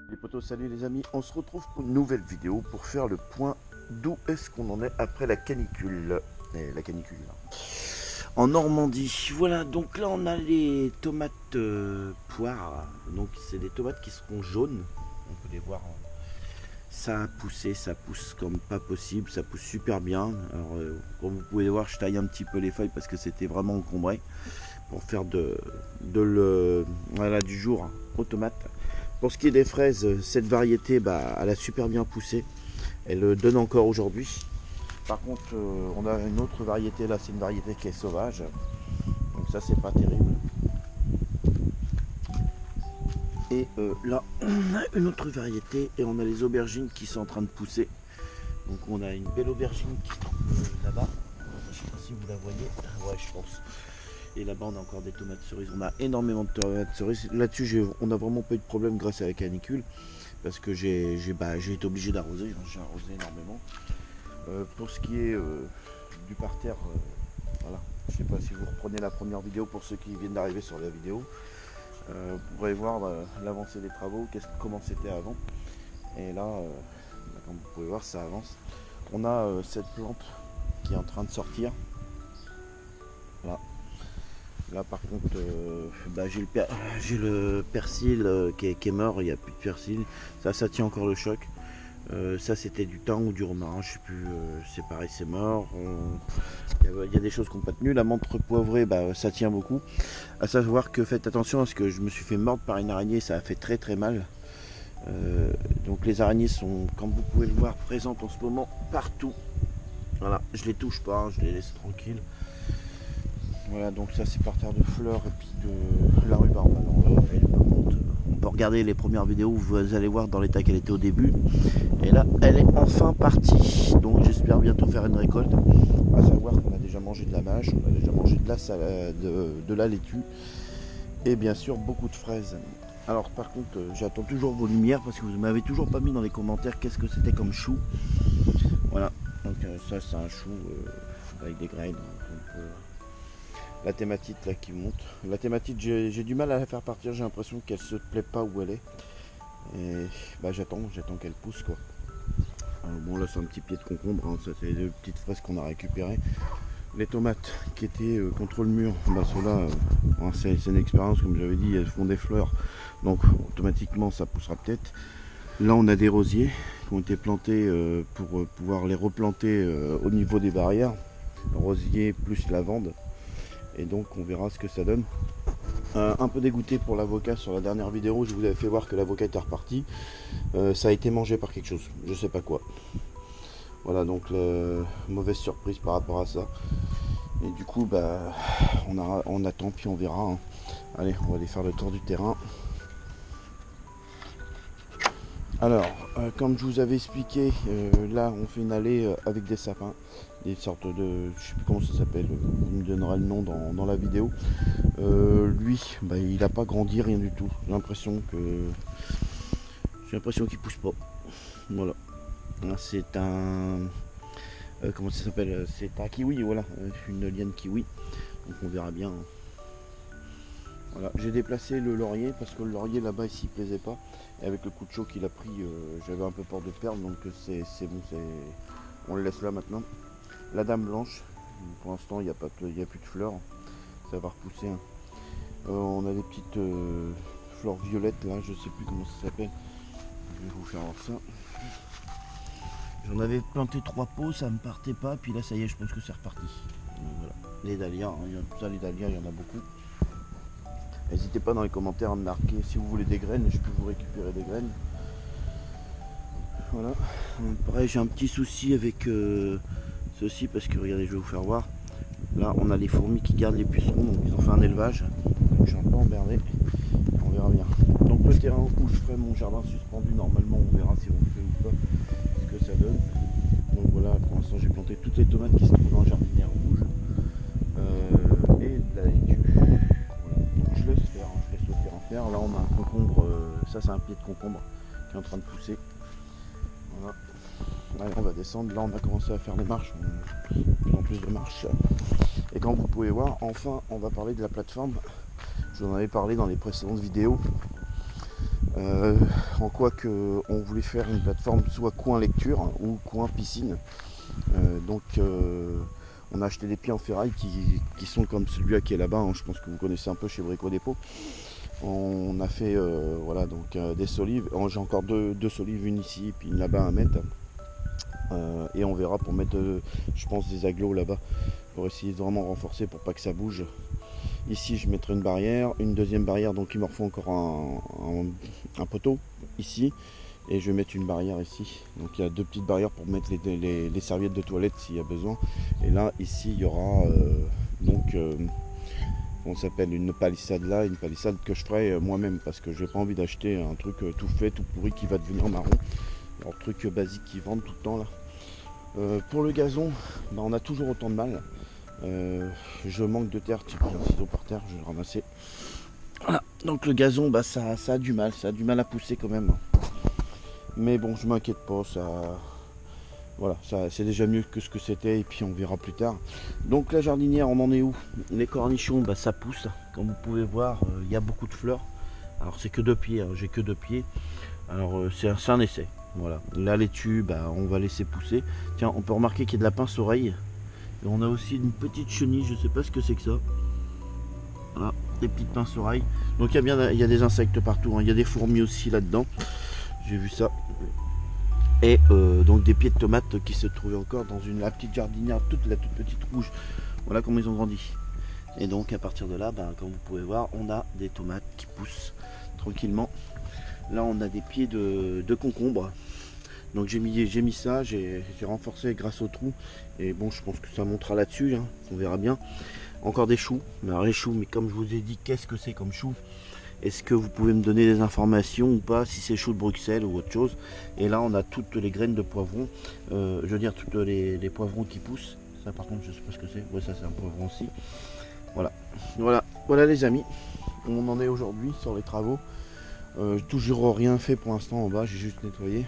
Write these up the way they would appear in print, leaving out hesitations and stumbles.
Les potos, salut les amis, on se retrouve pour une nouvelle vidéo pour faire le point d'où est-ce qu'on en est après la canicule. La canicule là. En Normandie, voilà, donc là on a les tomates poires, donc c'est des tomates qui seront jaunes, on peut les voir. Ça a poussé, ça pousse comme pas possible, ça pousse super bien. Alors comme vous pouvez voir, je taille un petit peu les feuilles parce que c'était vraiment encombré pour faire voilà, du jour aux tomates. Pour ce qui est des fraises, cette variété, elle a super bien poussé. Elle donne encore aujourd'hui. Par contre, on a une autre variété là, c'est une variété qui est sauvage. Donc ça, c'est pas terrible. Et là, on a une autre variété et on a les aubergines qui sont en train de pousser. Donc on a une belle aubergine qui est là-bas. Je sais pas si vous la voyez. Ouais, je pense. Et là-bas, on a encore des tomates cerises. On a énormément de tomates cerises. Là-dessus, on n'a vraiment pas eu de problème grâce à la canicule. Parce que j'ai été obligé d'arroser. J'ai arrosé énormément. Pour ce qui est du parterre, voilà. Je ne sais pas si vous reprenez la première vidéo pour ceux qui viennent d'arriver sur la vidéo. Vous pourrez voir l'avancée des travaux, comment c'était avant. Et là, comme vous pouvez voir, ça avance. On a cette plante qui est en train de sortir. Voilà. Là par contre, j'ai le persil qui est mort, il n'y a plus de persil. Ça tient encore le choc. Ça c'était du thym ou du romarin, je sais plus, c'est pareil, c'est mort. Il y a des choses qui n'ont pas tenu. La menthe poivrée, ça tient beaucoup. À savoir que faites attention parce que je me suis fait mordre par une araignée, ça a fait très très mal. Donc les araignées sont, comme vous pouvez le voir, présentes en ce moment partout. Voilà, je les touche pas, je les laisse tranquilles. Voilà, donc ça c'est parterre de fleurs et puis de la rhubarbe. On peut regarder les premières vidéos, vous allez voir dans l'état qu'elle était au début. Et là, elle est enfin partie. Donc j'espère bientôt faire une récolte. À savoir qu'on a déjà mangé de la mâche, on a déjà mangé de la salade, de la laitue et bien sûr beaucoup de fraises. Alors par contre, j'attends toujours vos lumières parce que vous ne m'avez toujours pas mis dans les commentaires qu'est-ce que c'était comme chou. Voilà, donc ça c'est un chou avec des graines. Donc, la thématite là qui monte. La thématite, j'ai du mal à la faire partir, j'ai l'impression qu'elle se plaît pas où elle est. Et j'attends qu'elle pousse quoi. Alors, bon là c'est un petit pied de concombre, hein. Ça c'est les petites fraises qu'on a récupérées. Les tomates qui étaient contre le mur, ceux-là, c'est une expérience comme j'avais dit, elles font des fleurs. Donc automatiquement ça poussera peut-être. Là on a des rosiers qui ont été plantés pour pouvoir les replanter au niveau des barrières. Rosier plus lavande. Et donc on verra ce que ça donne. Un peu dégoûté pour l'avocat sur la dernière vidéo, je vous avais fait voir que l'avocat était reparti. Ça a été mangé par quelque chose, je sais pas quoi. Voilà, donc mauvaise surprise par rapport à ça. Et du coup on attend puis on verra, hein. Allez, on va aller faire le tour du terrain. Alors, comme je vous avais expliqué, là on fait une allée avec des sapins, des sortes de, je sais plus comment ça s'appelle, il me donnera le nom dans la vidéo. Lui, il n'a pas grandi, rien du tout. J'ai l'impression qu'il pousse pas. Voilà. C'est un, comment ça s'appelle, c'est un kiwi, voilà, une liane kiwi. Donc on verra bien. Voilà, j'ai déplacé le laurier parce que le laurier là-bas il s'y plaisait pas. Et avec le coup de chaud qu'il a pris, j'avais un peu peur de perdre, donc c'est bon, on le laisse là maintenant. La dame blanche, pour l'instant il n'y a plus de fleurs, ça va repousser, hein. On a des petites fleurs violettes là, je sais plus comment ça s'appelle. Je vais vous faire voir ça. J'en avais planté 3 pots, ça me partait pas, puis là ça y est, je pense que c'est reparti. Donc, voilà. Les dahlias, hein, les dahlias, il y en a beaucoup. N'hésitez pas dans les commentaires à me marquer si vous voulez des graines, je peux vous récupérer des graines. Voilà. Pareil, j'ai un petit souci avec ceci parce que regardez, je vais vous faire voir. Là, on a les fourmis qui gardent les pucerons, donc ils ont fait un élevage. Donc, je suis un peu emmerdé. On verra bien. Donc le terrain où je ferai mon jardin suspendu, normalement, on verra si on le fait ou pas, ce que ça donne. Donc voilà, pour l'instant, j'ai planté toutes les tomates qui se trouvent dans le jardinière rouge et de la laitue. Je laisse faire, hein, je laisse le terrain faire. Là on a un concombre, ça c'est un pied de concombre qui est en train de pousser. Voilà. Allez, on va descendre, là on va commencer à faire des marches, de plus en plus de marches. Et comme vous pouvez voir, enfin on va parler de la plateforme. Je vous en avais parlé dans les précédentes vidéos. En quoi que on voulait faire une plateforme soit coin lecture ou coin piscine. Donc on a acheté des pieds en ferraille qui sont comme celui-là qui est là-bas, hein. Je pense que vous connaissez un peu chez Brico Dépôt. On a fait voilà, donc des solives. J'ai encore deux solives, une ici et puis une là-bas à mettre. Et on verra pour mettre je pense des agglos là-bas pour essayer de vraiment renforcer pour pas que ça bouge. Ici je mettrai une barrière, une deuxième barrière, donc il me faut encore un poteau ici. Et je vais mettre une barrière ici. Donc il y a deux petites barrières pour mettre les serviettes de toilette s'il y a besoin. Et là, ici, il y aura on s'appelle une palissade là, une palissade que je ferai moi-même parce que j'ai pas envie d'acheter un truc tout fait, tout pourri qui va devenir marron. Un truc basique qui vendent tout le temps là. Pour le gazon, bah, on a toujours autant de mal. Je manque de terre, tiens, j'ai un ciseau par terre, je vais le ramasser. Voilà, donc le gazon, bah, ça a du mal, à pousser quand même. Mais bon, je m'inquiète pas, voilà, c'est déjà mieux que ce que c'était et puis on verra plus tard. Donc la jardinière, on en est où? Les cornichons, bah, ça pousse. Comme vous pouvez voir, il y a beaucoup de fleurs. Alors c'est que 2 pieds, hein, j'ai que 2 pieds. Alors c'est un essai. Voilà. La laitue, bah, on va laisser pousser. Tiens, on peut remarquer qu'il y a de la pince-oreille. Et on a aussi une petite chenille, je sais pas ce que c'est que ça. Voilà, des petites pinces-oreilles. Donc il y a des insectes partout, hein. Il y a des fourmis aussi là-dedans. J'ai vu ça. Et donc des pieds de tomates qui se trouvaient encore dans la petite jardinière, la toute petite rouge. Voilà comment ils ont grandi. Et donc à partir de là, ben, comme vous pouvez voir, on a des tomates qui poussent tranquillement. Là on a des pieds de concombre. Donc j'ai mis ça, j'ai renforcé grâce au trou. Et bon, je pense que ça montera là-dessus, hein, on verra bien. Encore des choux. Alors les choux, mais comme je vous ai dit, qu'est-ce que c'est comme chou? Est-ce que vous pouvez me donner des informations ou pas, si c'est chou de Bruxelles ou autre chose? Et là on a toutes les graines de poivrons, je veux dire toutes les poivrons qui poussent. Ça par contre je sais pas ce que c'est, ouais ça c'est un poivron aussi. Voilà les amis, on en est aujourd'hui sur les travaux. Toujours rien fait pour l'instant en bas, j'ai juste nettoyé.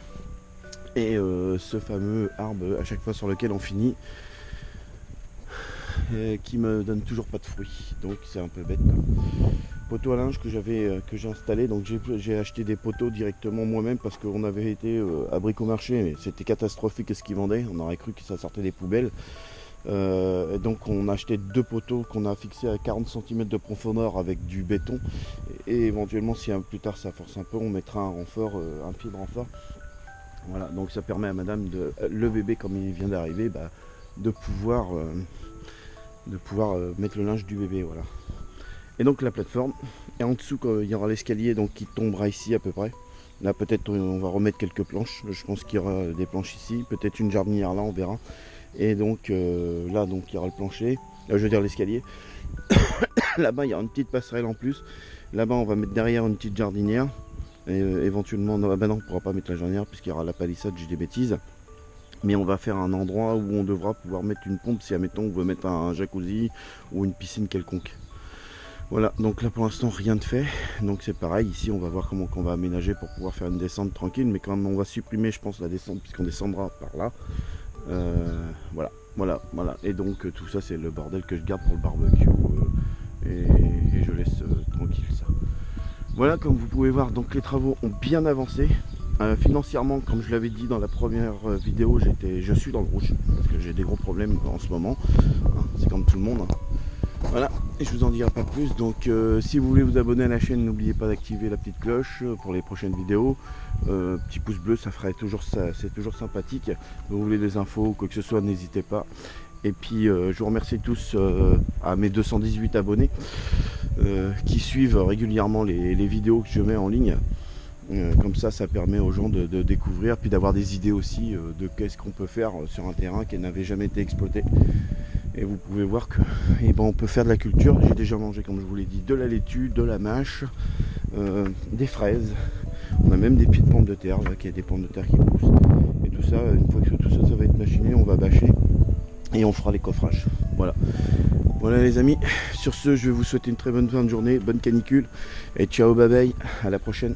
Et ce fameux arbre à chaque fois sur lequel on finit, qui me donne toujours pas de fruits, donc c'est un peu bête là. Poteau à linge que j'ai installé, donc j'ai acheté des poteaux directement moi-même parce qu'on avait été à Bricomarché, mais c'était catastrophique ce qu'ils vendaient, on aurait cru que ça sortait des poubelles. Donc on a acheté 2 poteaux qu'on a fixés à 40 cm de profondeur avec du béton, et éventuellement si plus tard ça force un peu, on mettra un renfort, un pied de renfort. Voilà, donc ça permet à madame, le bébé comme il vient d'arriver, bah, de pouvoir mettre le linge du bébé, voilà. Et donc la plateforme, et en dessous il y aura l'escalier donc qui tombera ici à peu près. Là peut-être on va remettre quelques planches, je pense qu'il y aura des planches ici, peut-être une jardinière là, on verra. Et donc là donc il y aura le plancher, je veux dire l'escalier. Là-bas il y aura une petite passerelle en plus. Là-bas on va mettre derrière une petite jardinière. Et éventuellement, non, bah non, on ne pourra pas mettre la jardinière puisqu'il y aura la palissade, j'ai des bêtises. Mais on va faire un endroit où on devra pouvoir mettre une pompe si admettons on veut mettre un jacuzzi ou une piscine quelconque. Voilà, donc là pour l'instant rien de fait. Donc c'est pareil, ici on va voir comment on va aménager pour pouvoir faire une descente tranquille. Mais quand même on va supprimer je pense la descente puisqu'on descendra par là. Voilà. Et donc tout ça c'est le bordel que je garde pour le barbecue. Et je laisse tranquille ça. Voilà, comme vous pouvez voir, donc les travaux ont bien avancé. Financièrement, comme je l'avais dit dans la première vidéo, je suis dans le rouge parce que j'ai des gros problèmes en ce moment. Hein, c'est comme tout le monde. Hein. Voilà, et je vous en dirai pas plus. Donc si vous voulez vous abonner à la chaîne, n'oubliez pas d'activer la petite cloche pour les prochaines vidéos. Petit pouce bleu, ça ferait toujours ça, c'est toujours sympathique. Vous voulez des infos ou quoi que ce soit, n'hésitez pas. Et puis je vous remercie tous à mes 218 abonnés qui suivent régulièrement les vidéos que je mets en ligne. Comme ça permet aux gens de découvrir, puis d'avoir des idées aussi de qu'est-ce qu'on peut faire sur un terrain qui n'avait jamais été exploité. Et vous pouvez voir que on peut faire de la culture. J'ai déjà mangé, comme je vous l'ai dit, de la laitue, de la mâche, des fraises. On a même des pieds de pommes de terre, là, qu'il y a des pommes de terre qui poussent. Et tout ça, une fois que tout ça va être machiné, on va bâcher et on fera les coffrages. Voilà les amis, sur ce je vais vous souhaiter une très bonne fin de journée, bonne canicule et ciao bye bye, à la prochaine.